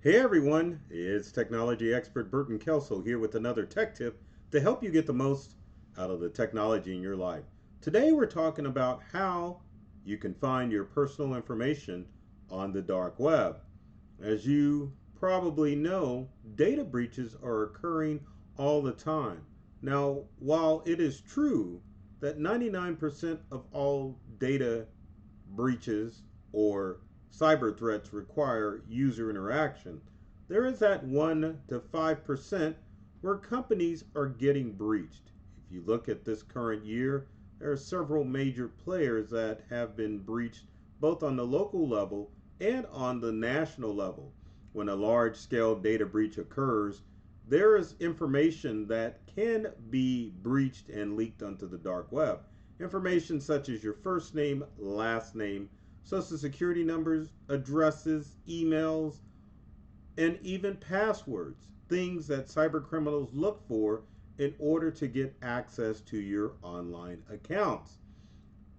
Hey everyone, it's technology expert Burton Kelso here with another tech tip to help you get the most out of the technology in your life. Today we're talking about how you can find your personal information on the dark web. As you probably know, data breaches are occurring all the time. Now, while it is true that 99% of all data breaches or cyber threats require user interaction, there is that 1 to 5% where companies are getting breached. If you look at this current year, there are several major players that have been breached both on the local level and on the national level. When a large scale data breach occurs, there is information that can be breached and leaked onto the dark web. Information such as your first name, last name, social security numbers, addresses, emails, and even passwords. Things that cyber criminals look for in order to get access to your online accounts.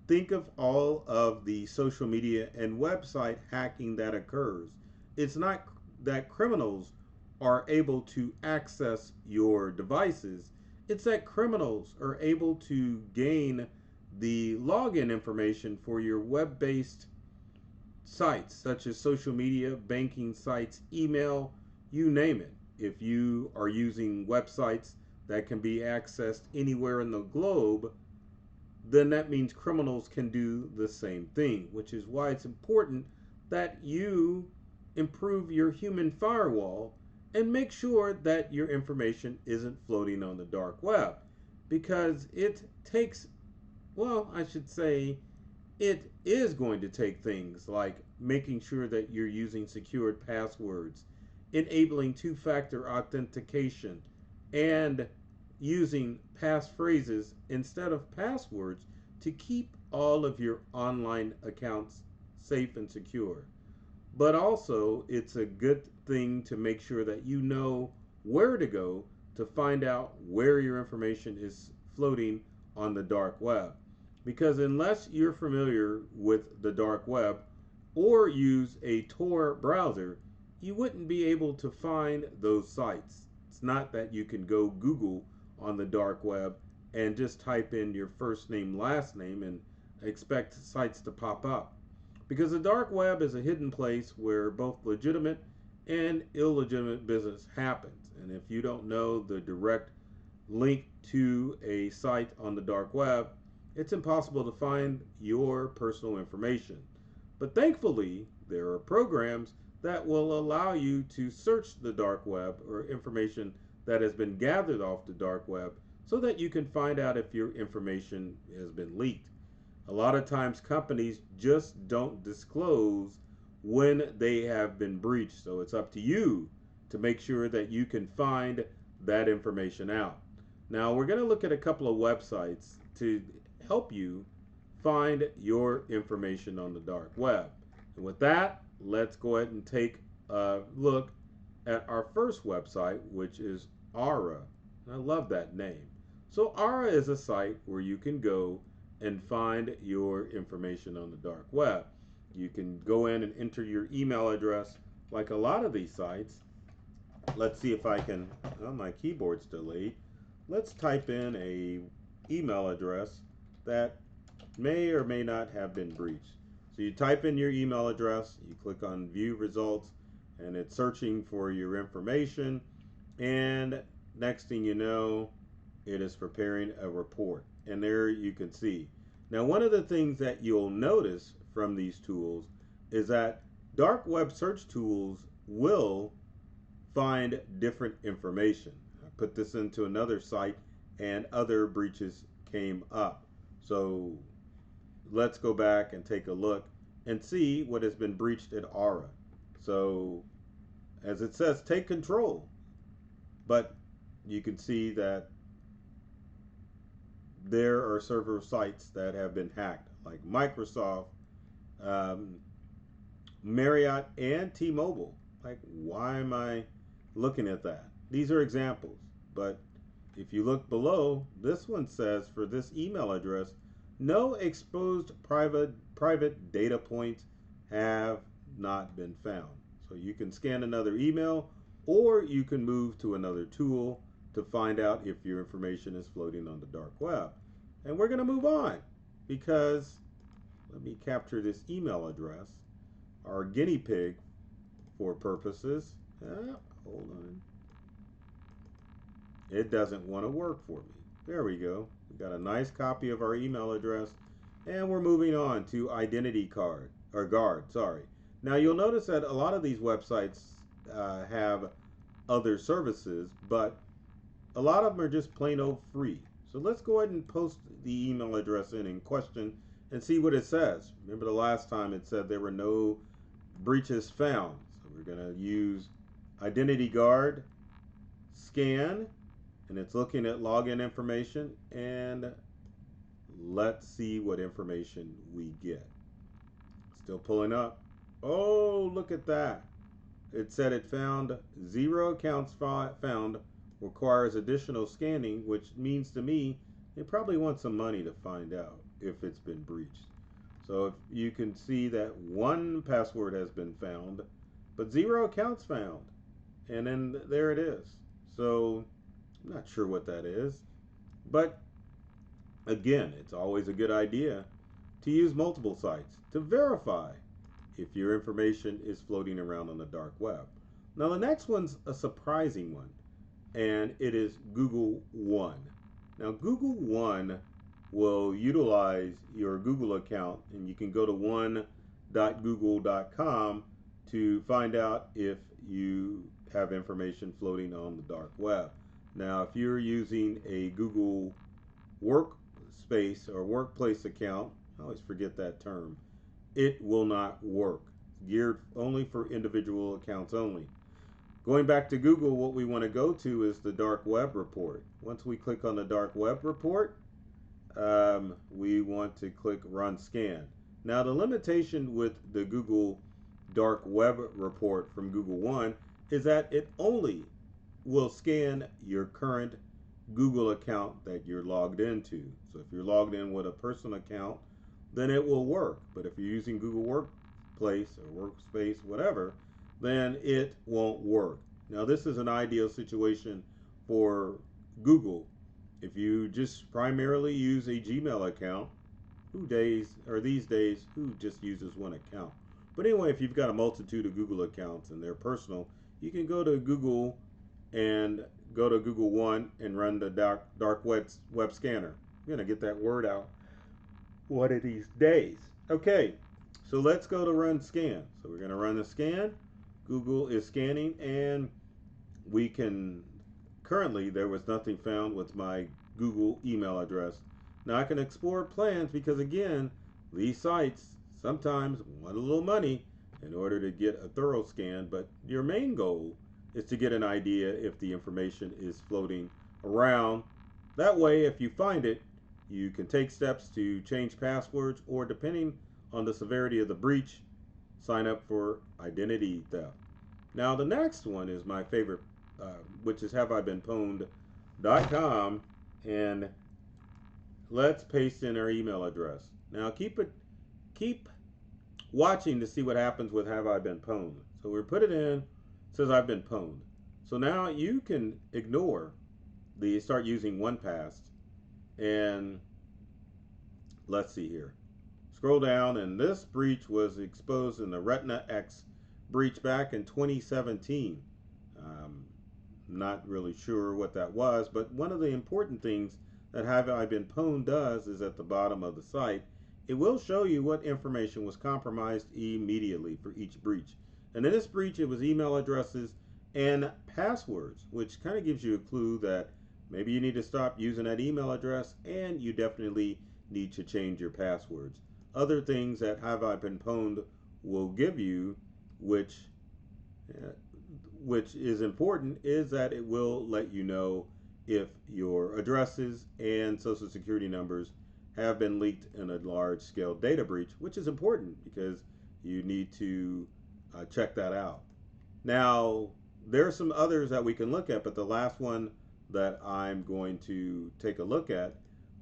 Think of all of the social media and website hacking that occurs. It's not that criminals are able to access your devices, it's that criminals are able to gain the login information for your web based sites, such as social media, banking sites, email, you name it. If you are using websites that can be accessed anywhere in the globe, then that means criminals can do the same thing, which is why it's important that you improve your human firewall and make sure that your information isn't floating on the dark web. Because it takes, well, I should say, it is going to take things like making sure that you're using secured passwords, enabling two factor authentication, and using passphrases instead of passwords to keep all of your online accounts safe and secure. But also, it's a good thing to make sure that you know where to go to find out where your information is floating on the dark web. Because unless you're familiar with the dark web or use a Tor browser, you wouldn't be able to find those sites. It's not that you can go Google on the dark web and just type in your first name, last name, and expect sites to pop up. Because the dark web is a hidden place where both legitimate and illegitimate business happens. And if you don't know the direct link to a site on the dark web, it's impossible to find your personal information. But thankfully, there are programs that will allow you to search the dark web or information that has been gathered off the dark web so that you can find out if your information has been leaked. A lot of times companies just don't disclose when they have been breached. So it's up to you to make sure that you can find that information out. Now we're going to look at a couple of websites to help you find your information on the dark web. And with that, let's go ahead and take a look at our first website, which is Aura. And I love that name. So Aura is a site where you can go and find your information on the dark web. You can go in and enter your email address like a lot of these sites. Let's see if I can, oh, my keyboard's delayed. Let's type in a email address that may or may not have been breached. So you type in your email address, you click on view results, and it's searching for your information. And next thing you know, it is preparing a report. And there you can see. Now, one of the things that you'll notice from these tools is that dark web search tools will find different information. I put this into another site and other breaches came up. So let's go back and take a look and see what has been breached at Aura. So as it says, take control. But you can see that there are several sites that have been hacked, like Microsoft, um, Marriott, and T-Mobile. Like, why am I looking at that? These are examples, but if you look below, this one says for this email address, no exposed private data points have not been found. So you can scan another email, or you can move to another tool to find out if your information is floating on the dark web. And we're going to move on because let me capture this email address, our guinea pig for purposes. Hold on. It doesn't want to work for me. There we go. We got a nice copy of our email address, and we're moving on to identity card or guard. Sorry. Now you'll notice that a lot of these websites have other services, but a lot of them are just plain old free. So let's go ahead and post the email address in question and see what it says. Remember the last time it said there were no breaches found. So we're going to use identity guard scan, and it's looking at login information, and let's see what information we get. Still pulling up. Oh, look at that. It said it found 0 accounts found, requires additional scanning, which means to me they probably want some money to find out if it's been breached. So if you can see that 1 password has been found, but 0 accounts found. And then there it is. So I'm not sure what that is. But again, it's always a good idea to use multiple sites to verify if your information is floating around on the dark web. Now the next one's a surprising one, and it is Google One. Now Google One will utilize your Google account, and you can go to one.google.com to find out if you have information floating on the dark web. Now if you're using a Google workspace or workplace account, I always forget that term, it will not work. Geared only for individual accounts only. Going back to Google, what we want to go to is the dark web report. Once we click on the dark web report, we want to click run scan. Now the limitation with the Google dark web report from Google One is that it only will scan your current Google account that you're logged into. So if you're logged in with a personal account, then it will work. But if you're using Google Workplace or Workspace, whatever, then it won't work. Now this is an ideal situation for Google. If you just primarily use a Gmail account, these days, who just uses one account? But anyway, if you've got a multitude of Google accounts and they're personal, you can go to Google and go to Google One and run the dark web scanner. I'm gonna get that word out one of these days. Okay, so let's go to run scan. So we're gonna run the scan. Google is scanning, and we can, currently there was nothing found with my Google email address. Now I can explore plans because again, these sites sometimes want a little money in order to get a thorough scan, but your main goal is to get an idea if the information is floating around. That way, if you find it, you can take steps to change passwords, or depending on the severity of the breach, sign up for identity theft. Now the next one is my favorite, which is haveibeenpwned.com, and let's paste in our email address. Now keep watching to see what happens with Have I Been Pwned. So we put it in, it says I've been pwned. So now you can ignore start using 1Pass, and let's see here. Scroll down, and this breach was exposed in the Retina X breach back in 2017. Not really sure what that was, but one of the important things that Have I Been Pwned does is at the bottom of the site, it will show you what information was compromised immediately for each breach. And in this breach, it was email addresses and passwords, which kind of gives you a clue that maybe you need to stop using that email address, and you definitely need to change your passwords. Other things that Have I Been Pwned will give you, which is important, is that it will let you know if your addresses and social security numbers have been leaked in a large scale data breach, which is important because you need to check that out. Now, there are some others that we can look at, but the last one that I'm going to take a look at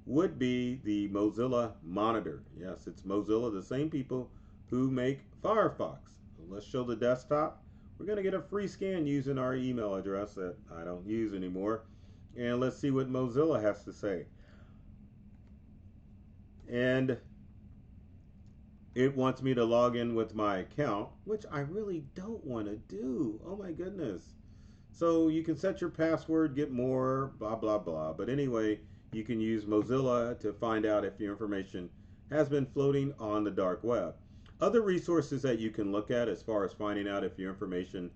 would be the Mozilla Monitor. Yes, it's Mozilla, the same people who make Firefox. So let's show the desktop. We're going to get a free scan using our email address that I don't use anymore. And let's see what Mozilla has to say. And it wants me to log in with my account, which I really don't want to do. Oh my goodness. So you can set your password, get more, blah, blah, blah. But anyway, you can use Mozilla to find out if your information has been floating on the dark web. Other resources that you can look at as far as finding out if your information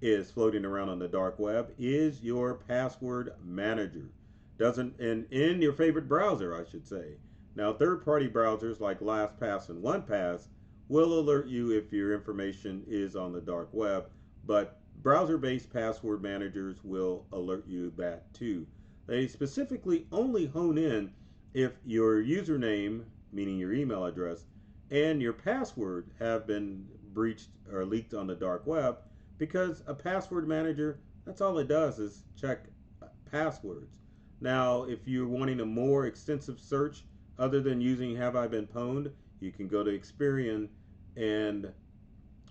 is floating around on the dark web is your password manager. Doesn't and in your favorite browser, I should say. Now, third-party browsers like LastPass and OnePass will alert you if your information is on the dark web, but browser-based password managers will alert you that too. They specifically only hone in if your username, meaning your email address, and your password have been breached or leaked on the dark web, because a password manager, that's all it does is check passwords. Now, if you're wanting a more extensive search other than using Have I Been Pwned, you can go to Experian and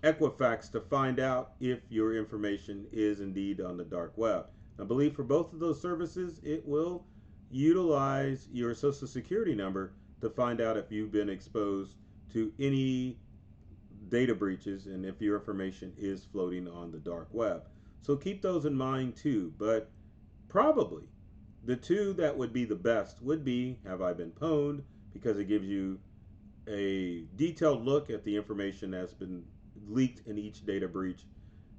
Equifax to find out if your information is indeed on the dark web. I believe for both of those services, it will utilize your social security number to find out if you've been exposed to any data breaches and if your information is floating on the dark web. So keep those in mind too. But probably the two that would be the best would be Have I Been Pwned, because it gives you a detailed look at the information that's been leaked in each data breach,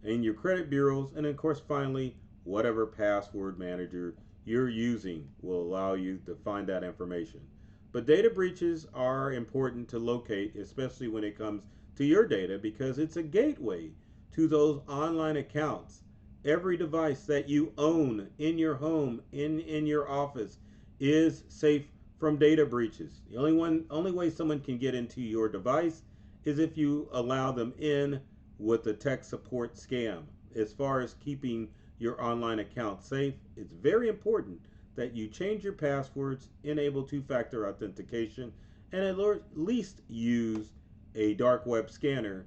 and your credit bureaus, and of course finally whatever password manager you're using will allow you to find that information. But data breaches are important to locate, especially when it comes to your data, because it's a gateway to those online accounts. Every device that you own in your home, in your office, is safe from data breaches. The only way someone can get into your device is if you allow them in with a tech support scam. As far as keeping your online account safe, it's very important that you change your passwords, enable two-factor authentication, and at least use a dark web scanner,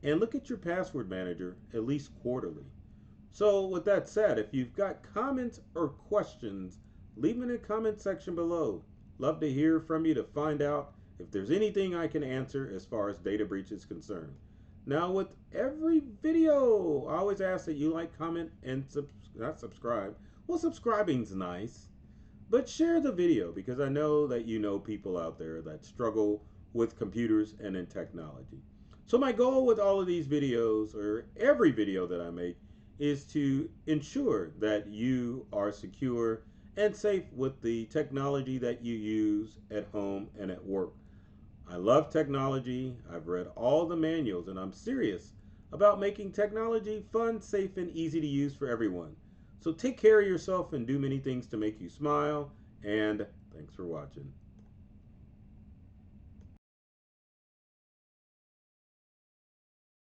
and look at your password manager at least quarterly. So with that said, if you've got comments or questions, leave them in the comment section below. Love to hear from you to find out if there's anything I can answer as far as data breach is concerned. Now, with every video, I always ask that you like, comment, and not subscribe. Well, subscribing's nice, but share the video, because I know that you know people out there that struggle with computers and in technology. So my goal with all of these videos, or every video that I make, is to ensure that you are secure and safe with the technology that you use at home and at work. I love technology. I've read all the manuals, and I'm serious about making technology fun, safe, and easy to use for everyone. So take care of yourself and do many things to make you smile, and thanks for watching.